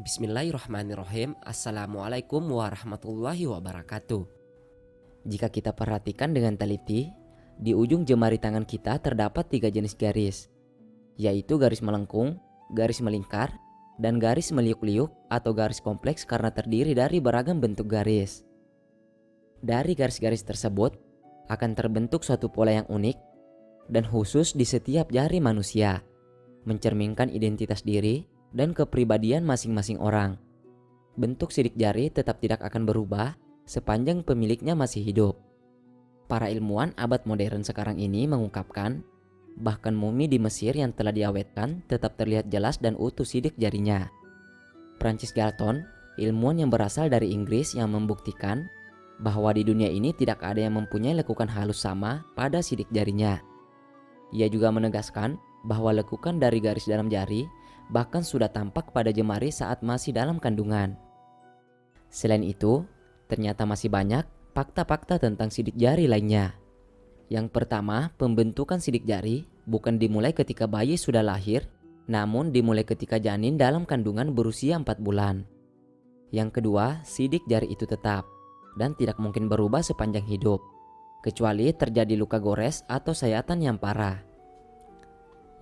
Bismillahirrahmanirrahim. Assalamualaikum warahmatullahi wabarakatuh. Jika kita perhatikan dengan teliti, di ujung jemari tangan kita terdapat 3 jenis garis, yaitu garis melengkung, garis melingkar, dan garis meliuk-liuk atau garis kompleks karena terdiri dari beragam bentuk garis. Dari garis-garis tersebut akan terbentuk suatu pola yang unik dan khusus di setiap jari manusia, mencerminkan identitas diri dan kepribadian masing-masing orang. Bentuk sidik jari tetap tidak akan berubah sepanjang pemiliknya masih hidup. Para ilmuwan abad modern sekarang ini mengungkapkan bahkan mumi di Mesir yang telah diawetkan tetap terlihat jelas dan utuh sidik jarinya. Francis Galton, ilmuwan yang berasal dari Inggris, yang membuktikan bahwa di dunia ini tidak ada yang mempunyai lekukan halus sama pada sidik jarinya. Ia juga menegaskan bahwa lekukan dari garis dalam jari bahkan sudah tampak pada jemari saat masih dalam kandungan. Selain itu, ternyata masih banyak fakta-fakta tentang sidik jari lainnya. Yang pertama, pembentukan sidik jari bukan dimulai ketika bayi sudah lahir, namun dimulai ketika janin dalam kandungan berusia 4 bulan. Yang kedua, sidik jari itu tetap dan tidak mungkin berubah sepanjang hidup, kecuali terjadi luka gores atau sayatan yang parah.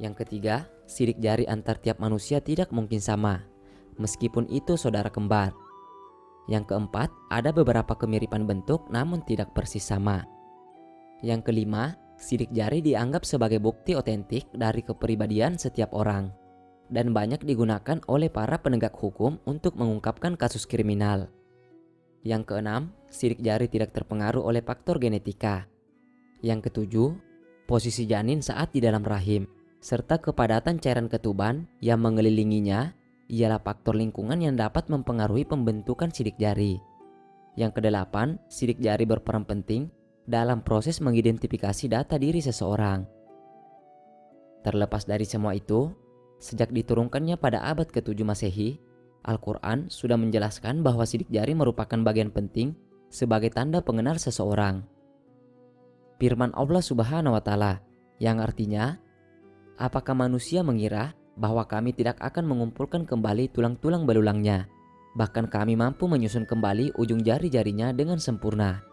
Yang ketiga, sidik jari antar tiap manusia tidak mungkin sama, meskipun itu saudara kembar. Yang keempat, ada beberapa kemiripan bentuk namun tidak persis sama. Yang kelima, sidik jari dianggap sebagai bukti otentik dari kepribadian setiap orang dan banyak digunakan oleh para penegak hukum untuk mengungkapkan kasus kriminal. Yang keenam, sidik jari tidak terpengaruh oleh faktor genetika. Yang ketujuh, posisi janin saat di dalam rahim serta kepadatan cairan ketuban yang mengelilinginya ialah faktor lingkungan yang dapat mempengaruhi pembentukan sidik jari. Yang kedelapan, sidik jari berperan penting dalam proses mengidentifikasi data diri seseorang. Terlepas dari semua itu, sejak diturunkannya pada abad ke-7 Masehi, Al-Quran sudah menjelaskan bahwa sidik jari merupakan bagian penting sebagai tanda pengenal seseorang. Firman Allah Subhanahu wa Ta'ala yang artinya, apakah manusia mengira bahwa kami tidak akan mengumpulkan kembali tulang-tulang belulangnya, bahkan kami mampu menyusun kembali ujung jari-jarinya dengan sempurna.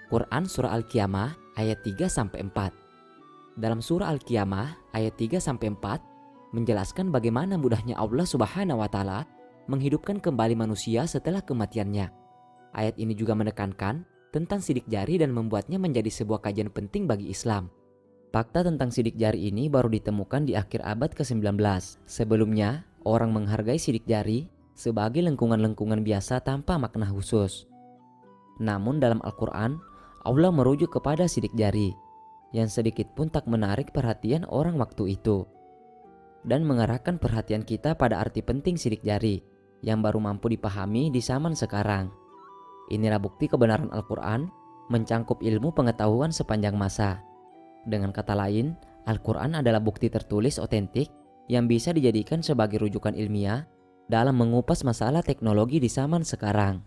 Quran Surah Al-Qiyamah ayat 3-4. Dalam Surah Al-Qiyamah ayat 3-4 menjelaskan bagaimana mudahnya Allah Subhanahu wa Ta'ala menghidupkan kembali manusia setelah kematiannya. Ayat ini juga menekankan tentang sidik jari dan membuatnya menjadi sebuah kajian penting bagi Islam. Fakta tentang sidik jari ini baru ditemukan di akhir abad ke-19. Sebelumnya, orang menghargai sidik jari sebagai lengkungan-lengkungan biasa tanpa makna khusus. Namun dalam Al-Quran, Allah merujuk kepada sidik jari yang sedikit pun tak menarik perhatian orang waktu itu dan mengarahkan perhatian kita pada arti penting sidik jari yang baru mampu dipahami di zaman sekarang. Inilah bukti kebenaran Al-Quran mencangkup ilmu pengetahuan sepanjang masa. Dengan kata lain, Al-Quran adalah bukti tertulis otentik yang bisa dijadikan sebagai rujukan ilmiah dalam mengupas masalah teknologi di zaman sekarang.